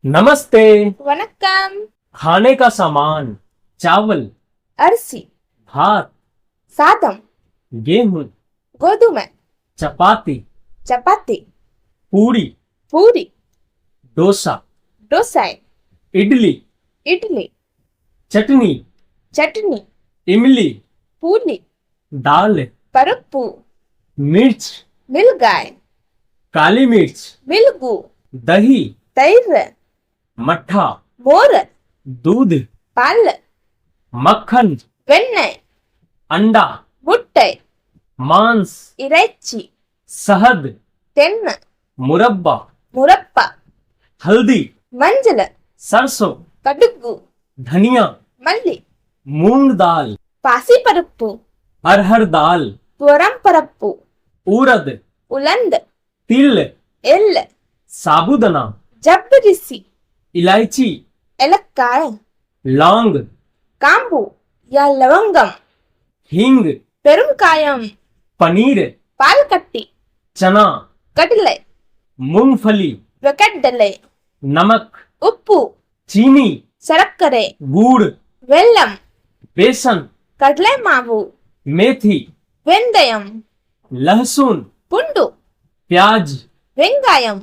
नमस्ते। वनक्कम। खाने का सामान, चावल, अरसी, भात, सादम, गेहूं, गोधुमे, चपाती, चपाती, पूरी, पूरी, डोसा, डोसा, इडली, इडली, चटनी, चटनी, इमली, पूली, दाल, परप्पू, मिर्च, मिलगाय, काली मिर्च, मिलगू, दही, तैर, मट्ठा, मोर, दूध, पाल, मक्खन, वेण्णை, अंडा, मुट्टை, मांस, इறைச்சி, शहद, தென்னை, मुरब्बा, मुरप्पा, हल्दी, मंजल, सरसों, कடுகு, धनिया, मल्ली, मूंग दाल, पासी परप्पू, अरहर दाल, तुवरम परप्पू, उड़द, उलंद, तिल, एल, साबुदाना, जबरिसी, इलायची, एलक्काय, लौंग, कांबू या लवंगम, हींग, पेरुमकायम, पनीर, पालकट्टी, चना, कटले, मूंगफली, वेकड्डले, नमक, उप्पू, चीनी, सरक्करे, गुड़, वेल्लम, बेसन, कडले मावु, मेथी, वेंदयम, लहसुन, पुंडू, प्याज, वेंगायम,